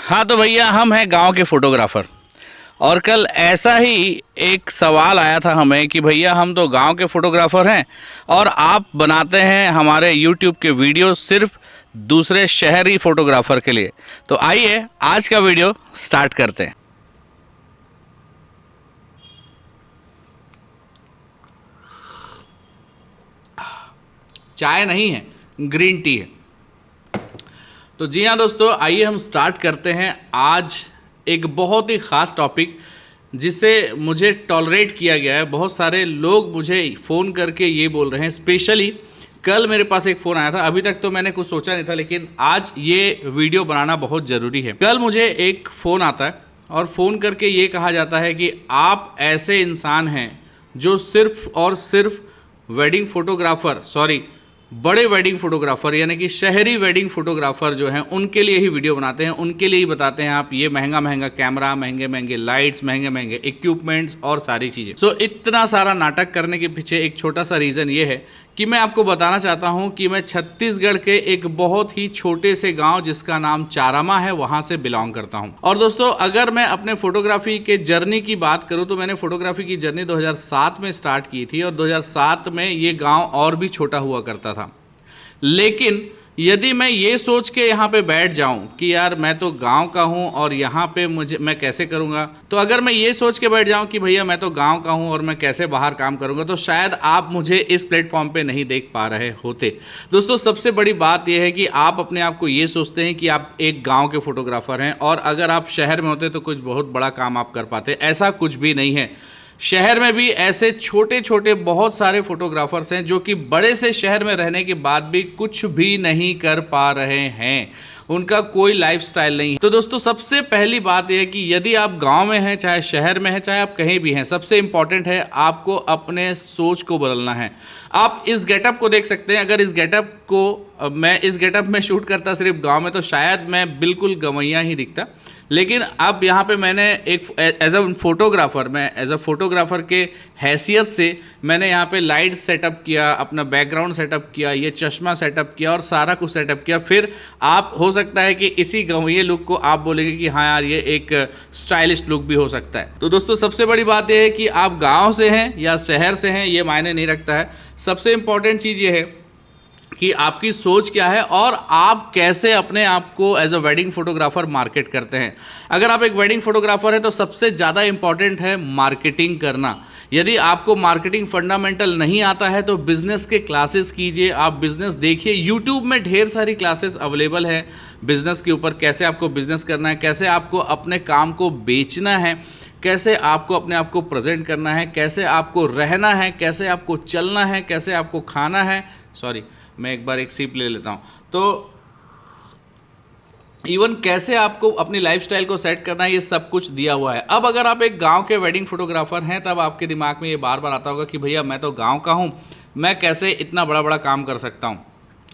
हाँ तो भैया हम हैं गांव के फोटोग्राफर। और कल ऐसा ही एक सवाल आया था हमें कि भैया हम तो गांव के फोटोग्राफर हैं और आप बनाते हैं हमारे यूट्यूब के वीडियो सिर्फ दूसरे शहरी फोटोग्राफर के लिए। तो आइए आज का वीडियो स्टार्ट करते हैं। चाय नहीं है, ग्रीन टी है। तो जी हाँ दोस्तों, आइए हम स्टार्ट करते हैं आज एक बहुत ही ख़ास टॉपिक जिसे मुझे टॉलरेट किया गया है। बहुत सारे लोग मुझे फ़ोन करके ये बोल रहे हैं, स्पेशली कल मेरे पास एक फ़ोन आया था। अभी तक तो मैंने कुछ सोचा नहीं था, लेकिन आज ये वीडियो बनाना बहुत ज़रूरी है। कल मुझे एक फ़ोन आता है और फ़ोन करके ये कहा जाता है कि आप ऐसे इंसान हैं जो सिर्फ़ और सिर्फ वेडिंग फ़ोटोग्राफ़र, सॉरी बड़े वेडिंग फोटोग्राफर यानी कि शहरी वेडिंग फोटोग्राफर जो हैं उनके लिए ही वीडियो बनाते हैं, उनके लिए ही बताते हैं आप ये महंगा महंगा कैमरा, महंगे महंगे लाइट्स, महंगे महंगे इक्विपमेंट्स और सारी चीज़ें। सो इतना सारा नाटक करने के पीछे एक छोटा सा रीज़न ये है कि मैं आपको बताना चाहता हूं कि मैं छत्तीसगढ़ के एक बहुत ही छोटे से गांव जिसका नाम चारामा है वहां से बिलोंग करता हूं। और दोस्तों, अगर मैं अपने फोटोग्राफी के जर्नी की बात करूं तो मैंने फोटोग्राफी की जर्नी 2007 में स्टार्ट की थी और 2007 में ये गांव और भी छोटा हुआ करता था। लेकिन यदि मैं ये सोच के यहाँ पे बैठ जाऊँ कि यार मैं तो गांव का हूँ और यहाँ पे मैं कैसे करूँगा, तो अगर मैं ये सोच के बैठ जाऊँ कि भैया मैं तो गांव का हूँ और मैं कैसे बाहर काम करूँगा, तो शायद आप मुझे इस प्लेटफॉर्म पे नहीं देख पा रहे होते। दोस्तों, सबसे बड़ी बात यह है कि आप अपने आप को ये सोचते हैं कि आप एक गाँव के फोटोग्राफर हैं और अगर आप शहर में होते तो कुछ बहुत बड़ा काम आप कर पाते। ऐसा कुछ भी नहीं है। शहर में भी ऐसे छोटे छोटे बहुत सारे फोटोग्राफर्स हैं जो कि बड़े से शहर में रहने के बाद भी कुछ भी नहीं कर पा रहे हैं, उनका कोई लाइफस्टाइल नहीं। तो दोस्तों, सबसे पहली बात यह है कि यदि आप गांव में हैं, चाहे शहर में हैं, चाहे आप कहीं भी हैं, सबसे इंपॉर्टेंट है आपको अपने सोच को बदलना है। आप इस गेटअप को देख सकते हैं। अगर इस गेटअप को मैं इस गेटअप में शूट करता सिर्फ गांव में तो शायद मैं बिल्कुल गंवैया ही दिखता। लेकिन अब यहाँ पे मैंने एक एज अ फोटोग्राफर के हैसियत से मैंने यहाँ पे लाइट सेटअप किया, अपना बैकग्राउंड सेटअप किया, ये चश्मा सेटअप किया और सारा कुछ सेटअप किया। फिर आप हो सकता है कि इसी गंवैये लुक को आप बोलेंगे कि हाँ यार ये एक स्टाइलिश लुक भी हो सकता है। तो दोस्तों, सबसे बड़ी बात यह है कि आप गाँव से हैं या शहर से हैं ये मायने नहीं रखता है। सबसे इंपॉर्टेंट चीज़ ये है कि आपकी सोच क्या है और आप कैसे अपने आप को as a wedding photographer market करते हैं। अगर आप एक वेडिंग फोटोग्राफर हैं तो सबसे ज़्यादा इंपॉर्टेंट है मार्केटिंग करना। यदि आपको मार्केटिंग फंडामेंटल नहीं आता है तो बिज़नेस के क्लासेस कीजिए। आप बिज़नेस देखिए, यूट्यूब में ढेर सारी क्लासेस अवेलेबल है बिज़नेस के ऊपर, कैसे आपको बिज़नेस करना है, कैसे आपको अपने काम को बेचना है, कैसे आपको अपने आप को प्रेजेंट करना है, कैसे आपको रहना है, कैसे आपको चलना है, कैसे आपको खाना है। सॉरी, मैं एक बार एक सिप ले लेता हूँ। तो इवन कैसे आपको अपनी लाइफस्टाइल को सेट करना है, ये सब कुछ दिया हुआ है। अब अगर आप एक गांव के वेडिंग फोटोग्राफर हैं तब आपके दिमाग में ये बार बार आता होगा कि भैया मैं तो गांव का हूँ, मैं कैसे इतना बड़ा बड़ा काम कर सकता हूँ।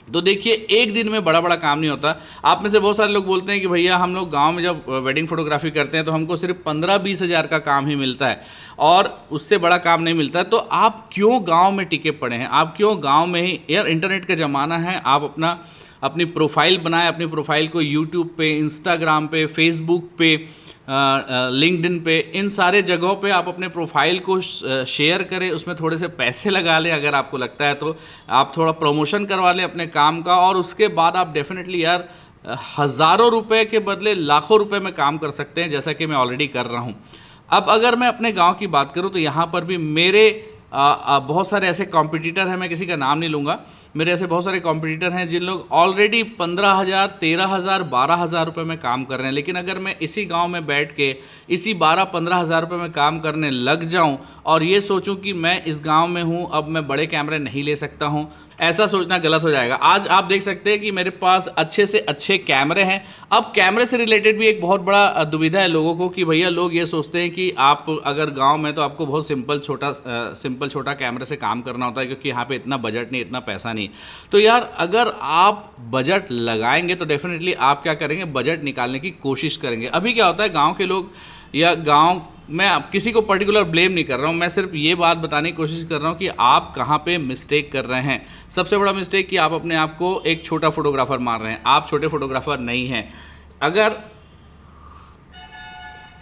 तो देखिए, एक दिन में बड़ा बड़ा काम नहीं होता। आप में से बहुत सारे लोग बोलते हैं कि भैया हम लोग गांव में जब वेडिंग फोटोग्राफी करते हैं तो हमको सिर्फ 15-20 हज़ार का काम ही मिलता है और उससे बड़ा काम नहीं मिलता। तो आप क्यों गांव में टिके पड़े हैं? आप क्यों गांव में ही? यार इंटरनेट का ज़माना है, आप अपनी प्रोफाइल बनाएं। अपनी प्रोफाइल को यूट्यूब पे, इंस्टाग्राम पे, फेसबुक पे, लिंक्डइन पे, इन सारे जगहों पे आप अपने प्रोफाइल को शेयर करें, उसमें थोड़े से पैसे लगा लें। अगर आपको लगता है तो आप थोड़ा प्रमोशन करवा लें अपने काम का और उसके बाद आप डेफिनेटली यार हज़ारों रुपए के बदले लाखों रुपए में काम कर सकते हैं, जैसा कि मैं ऑलरेडी कर रहा हूँ। अब अगर मैं अपने गांव की बात करूँ तो यहाँ पर भी मेरे बहुत सारे ऐसे कॉम्पिटिटर हैं, मैं किसी का नाम नहीं लूँगा। मेरे ऐसे बहुत सारे कॉम्पिटिटर हैं जिन लोग ऑलरेडी 15,000, 13,000, 12,000 रुपये में काम कर रहे हैं। लेकिन अगर मैं इसी गांव में बैठ के इसी 12-15 हज़ार रुपये में काम करने लग जाऊं और ये सोचूं कि मैं इस गांव में हूं, अब मैं बड़े कैमरे नहीं ले सकता हूं, ऐसा सोचना गलत हो जाएगा। आज आप देख सकते हैं कि मेरे पास अच्छे से अच्छे कैमरे हैं। अब कैमरे से रिलेटेड भी एक बहुत बड़ा दुविधा है लोगों को कि भैया लोग ये सोचते हैं कि आप अगर गाँव में तो आपको बहुत सिंपल छोटा कैमरे से काम करना होता है क्योंकि यहाँ पर इतना बजट नहीं, इतना पैसा नहीं। तो यार अगर आप बजट लगाएंगे तो डेफिनेटली आप क्या करेंगे, बजट निकालने की कोशिश करेंगे। अभी क्या होता है, गांव के लोग या गांव, मैं किसी को पर्टिकुलर ब्लेम नहीं कर रहा हूं, मैं सिर्फ ये बात बताने की कोशिश कर रहा हूं कि आप कहां पे मिस्टेक कर रहे हैं। सबसे बड़ा मिस्टेक कि आप अपने आप को एक छोटा फोटोग्राफर मान रहे हैं। आप छोटे फोटोग्राफर नहीं हैं। अगर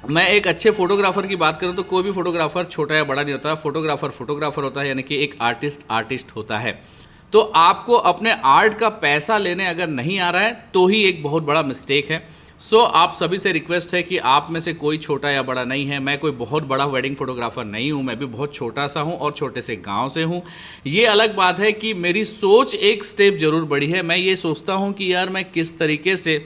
मैं एक अच्छे फोटोग्राफर की बात करूं तो कोई भी फोटोग्राफर छोटा या बड़ा नहीं होता, फोटोग्राफर फोटोग्राफर होता है, यानी कि एक आर्टिस्ट आर्टिस्ट होता है। तो आपको अपने आर्ट का पैसा लेने अगर नहीं आ रहा है तो ही एक बहुत बड़ा मिस्टेक है। सो आप सभी से रिक्वेस्ट है कि आप में से कोई छोटा या बड़ा नहीं है। मैं कोई बहुत बड़ा वेडिंग फोटोग्राफर नहीं हूं, मैं भी बहुत छोटा सा हूं और छोटे से गांव से हूं। ये अलग बात है कि मेरी सोच एक स्टेप जरूर बढ़ी है। मैं ये सोचता हूं कि यार मैं किस तरीके से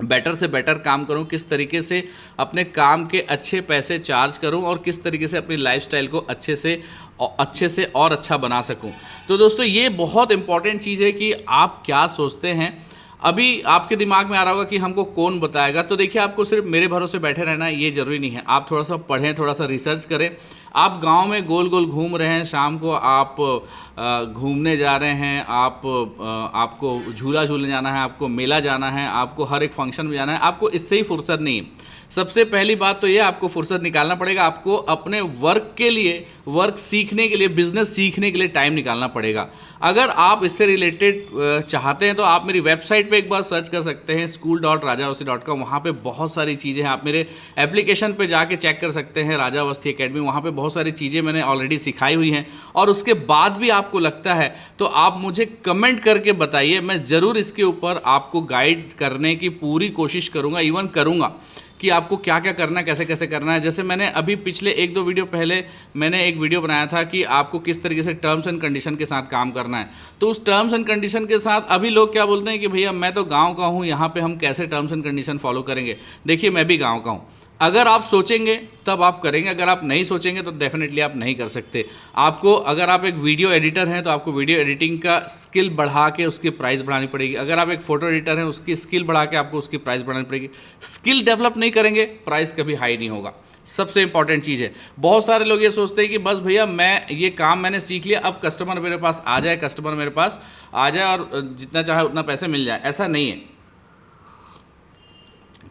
बेटर काम करूं, किस तरीके से अपने काम के अच्छे पैसे चार्ज करूं और किस तरीके से अपनी लाइफस्टाइल को अच्छे से और अच्छा बना सकूं। तो दोस्तों ये बहुत इंपॉर्टेंट चीज़ है कि आप क्या सोचते हैं। अभी आपके दिमाग में आ रहा होगा कि हमको कौन बताएगा, तो देखिए आपको सिर्फ मेरे भरोसे बैठे रहना ये ज़रूरी नहीं है। आप थोड़ा सा पढ़ें, थोड़ा सा रिसर्च करें। आप गांव में गोल गोल घूम रहे हैं, शाम को आप घूमने जा रहे हैं, आपको झूला झूलने जाना है, आपको मेला जाना है, आपको हर एक फंक्शन में जाना है, आपको इससे ही फुर्सत नहीं है। सबसे पहली बात तो ये, आपको फुर्सत निकालना पड़ेगा। आपको अपने वर्क के लिए, वर्क सीखने के लिए, बिजनेस सीखने के लिए टाइम निकालना पड़ेगा। अगर आप इससे रिलेटेड चाहते हैं तो आप मेरी वेबसाइट पे एक बार सर्च कर सकते हैं, school.rajaawasthi.com। वहाँ पे बहुत सारी चीज़ें हैं। आप मेरे एप्लीकेशन पे जाके चेक कर सकते हैं, राजा अवस्थी एकेडमी। वहाँ पे बहुत सारी चीज़ें मैंने ऑलरेडी सिखाई हुई हैं। और उसके बाद भी आपको लगता है तो आप मुझे कमेंट करके बताइए, मैं ज़रूर इसके ऊपर आपको गाइड करने की पूरी कोशिश करूँगा, इवन करूँगा कि आपको क्या क्या करना है, कैसे कैसे करना है। जैसे मैंने अभी पिछले 1-2 वीडियो पहले मैंने एक वीडियो बनाया था कि आपको किस तरीके से टर्म्स एंड कंडीशन के साथ काम करना है। तो उस टर्म्स एंड कंडीशन के साथ अभी लोग क्या बोलते हैं कि भैया मैं तो गांव का हूं, यहाँ पे हम कैसे टर्म्स एंड कंडीशन फॉलो करेंगे। देखिए मैं भी गाँव का हूँ। अगर आप सोचेंगे तब आप करेंगे, अगर आप नहीं सोचेंगे तो डेफिनेटली आप नहीं कर सकते। आपको, अगर आप एक वीडियो एडिटर हैं तो आपको वीडियो एडिटिंग का स्किल बढ़ा के उसकी प्राइस बढ़ानी पड़ेगी। अगर आप एक फोटो एडिटर हैं, उसकी स्किल बढ़ा के आपको उसकी प्राइस बढ़ानी पड़ेगी। स्किल डेवलप नहीं करेंगे, प्राइस कभी हाई नहीं होगा। सबसे इंपॉर्टेंट चीज़ है। बहुत सारे लोग ये सोचते हैं कि बस भैया मैं ये काम मैंने सीख लिया, अब कस्टमर मेरे पास आ जाए, कस्टमर मेरे पास आ जाए और जितना चाहे उतना पैसे मिल जाए। ऐसा नहीं है।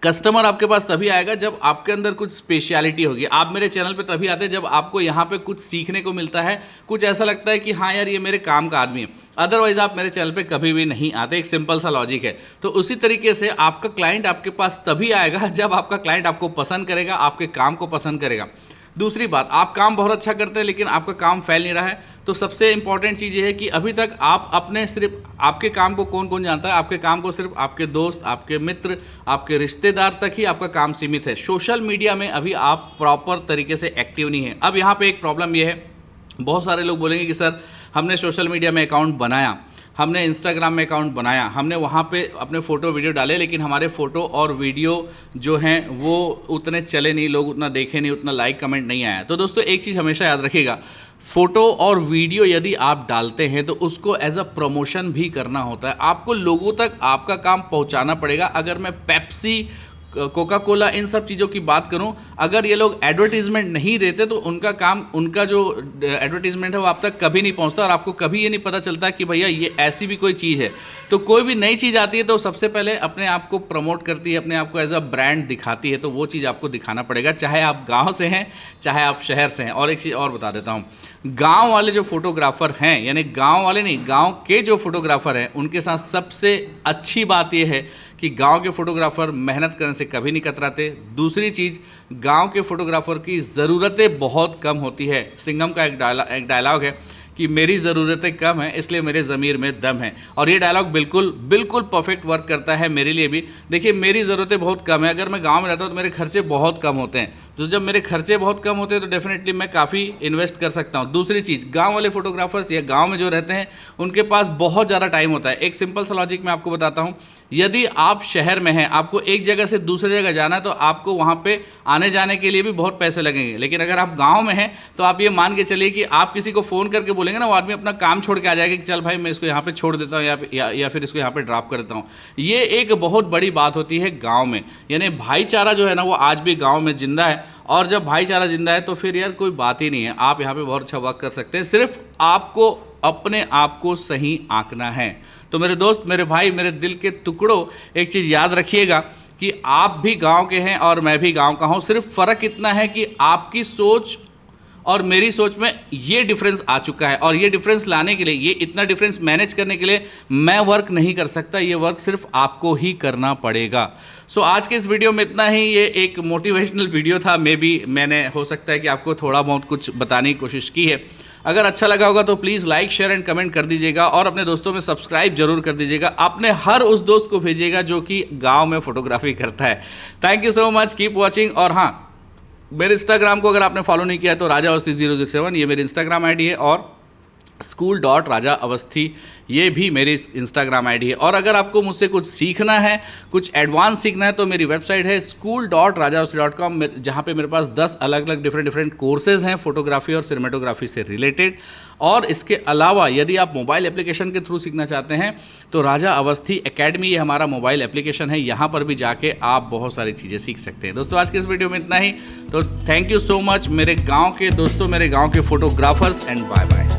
कस्टमर आपके पास तभी आएगा जब आपके अंदर कुछ स्पेशलिटी होगी। आप मेरे चैनल पे तभी आते हैं जब आपको यहाँ पे कुछ सीखने को मिलता है, कुछ ऐसा लगता है कि हाँ यार ये मेरे काम का आदमी है। अदरवाइज आप मेरे चैनल पे कभी भी नहीं आते। एक सिंपल सा लॉजिक है। तो उसी तरीके से आपका क्लाइंट आपके पास तभी आएगा जब आपका क्लाइंट आपको पसंद करेगा, आपके काम को पसंद करेगा। दूसरी बात, आप काम बहुत अच्छा करते हैं लेकिन आपका काम फैल नहीं रहा है, तो सबसे इंपॉर्टेंट चीज़ ये है कि अभी तक आप अपने सिर्फ आपके काम को कौन कौन जानता है? आपके काम को सिर्फ आपके दोस्त, आपके मित्र, आपके रिश्तेदार तक ही आपका काम सीमित है। सोशल मीडिया में अभी आप प्रॉपर तरीके से एक्टिव नहीं है। अब यहाँ पे एक प्रॉब्लम ये है, बहुत सारे लोग बोलेंगे कि सर हमने सोशल मीडिया में अकाउंट बनाया, हमने इंस्टाग्राम में अकाउंट बनाया, हमने वहाँ पे अपने फ़ोटो वीडियो डाले, लेकिन हमारे फ़ोटो और वीडियो जो हैं वो उतने चले नहीं, लोग उतना देखे नहीं, उतना लाइक कमेंट नहीं आया। तो दोस्तों एक चीज़ हमेशा याद रखिएगा, फ़ोटो और वीडियो यदि आप डालते हैं तो उसको एज अ प्रमोशन भी करना होता है। आपको लोगों तक आपका काम पहुँचाना पड़ेगा। अगर मैं पेप्सी, कोका कोला, इन सब चीज़ों की बात करूं, अगर ये लोग एडवर्टीजमेंट नहीं देते तो उनका काम, उनका जो एडवर्टीजमेंट है वो आप तक कभी नहीं पहुंचता और आपको कभी ये नहीं पता चलता कि भैया ये ऐसी भी कोई चीज़ है। तो कोई भी नई चीज़ आती है तो सबसे पहले अपने आप को प्रमोट करती है, अपने आप को एज अ ब्रांड दिखाती है। तो वो चीज़ आपको दिखाना पड़ेगा, चाहे आप गाँव से हैं चाहे आप शहर से हैं। और एक चीज़ और बता देता हूँ, गाँव वाले जो फोटोग्राफर हैं, यानी गाँव वाले नहीं, गाँव के जो फोटोग्राफर हैं, उनके साथ सबसे अच्छी बात यह है कि गांव के फोटोग्राफर मेहनत करने से कभी नहीं कतराते। दूसरी चीज़, गांव के फोटोग्राफर की ज़रूरतें बहुत कम होती है। सिंघम का एक डायलॉग है कि मेरी ज़रूरतें कम हैं इसलिए मेरे ज़मीर में दम है। और ये डायलॉग बिल्कुल बिल्कुल परफेक्ट वर्क करता है मेरे लिए भी। देखिए मेरी ज़रूरतें बहुत कम है, अगर मैं गांव में रहता हूँ तो मेरे खर्चे बहुत कम होते हैं। तो जब मेरे खर्चे बहुत कम होते हैं तो डेफिनेटली मैं काफ़ी इन्वेस्ट कर सकता हूँ। दूसरी चीज़, गाँव वाले फोटोग्राफर्स या गाँव में जो रहते हैं उनके पास बहुत ज़्यादा टाइम होता है। एक सिंपल सा लॉजिक मैं आपको बताता हूँ, यदि आप शहर में हैं, आपको एक जगह से दूसरी जगह जाना है तो आपको वहाँ पे आने जाने के लिए भी बहुत पैसे लगेंगे। लेकिन अगर आप गांव में हैं तो आप ये मान के चलिए कि आप किसी को फ़ोन करके बोलेंगे ना, वो आदमी अपना काम छोड़ के आ जाएगा कि चल भाई मैं इसको यहाँ पे छोड़ देता हूँ या फिर इसको यहाँ पे ड्रॉप कर देता हूँ। ये एक बहुत बड़ी बात होती है गाँव में, यानी भाईचारा जो है ना वो आज भी गाँव में जिंदा है। और जब भाईचारा जिंदा है तो फिर यार कोई बात ही नहीं है, आप यहाँ पर बहुत अच्छा वर्क कर सकते हैं। सिर्फ आपको अपने आप को सही आंकना है। तो मेरे दोस्त, मेरे भाई, मेरे दिल के टुकड़ों, एक चीज़ याद रखिएगा कि आप भी गांव के हैं और मैं भी गांव का हूं। सिर्फ फ़र्क इतना है कि आपकी सोच और मेरी सोच में ये डिफरेंस आ चुका है। और ये डिफरेंस लाने के लिए, ये इतना डिफरेंस मैनेज करने के लिए मैं वर्क नहीं कर सकता, ये वर्क सिर्फ आपको ही करना पड़ेगा। सो आज के इस वीडियो में इतना ही। ये एक मोटिवेशनल वीडियो था, मैंने हो सकता है कि आपको थोड़ा बहुत कुछ बताने की कोशिश की है। अगर अच्छा लगा होगा तो please like share and comment कर दीजिएगा और अपने दोस्तों में सब्सक्राइब जरूर कर दीजिएगा। अपने हर उस दोस्त को भेजिएगा जो कि गांव में फोटोग्राफी करता है। Thank you so much, keep watching. और हाँ, मेरे इंस्टाग्राम को अगर आपने फॉलो नहीं किया है तो rajaavasthi007 ये मेरी इंस्टाग्राम आईडी है, और school.rajaavasthi ये भी मेरी इंस्टाग्राम आईडी है। और अगर आपको मुझसे कुछ सीखना है, कुछ एडवांस सीखना है, तो मेरी वेबसाइट है school.rajaavasthi.com, जहाँ पे मेरे पास 10 अलग अलग डिफरेंट कोर्सेज हैं फोटोग्राफी और सिनेमेटोग्राफी से रिलेटेड। और इसके अलावा यदि आप मोबाइल एप्लीकेशन के थ्रू सीखना चाहते हैं तो राजा अवस्थी एकेडमी, ये हमारा मोबाइल एप्लीकेशन है, यहाँ पर भी जाके आप बहुत सारी चीज़ें सीख सकते हैं। दोस्तों आज के इस वीडियो में इतना ही। तो थैंक यू सो मच मेरे गाँव के दोस्तों, मेरे गाँव के फोटोग्राफर्स, एंड बाय बाय।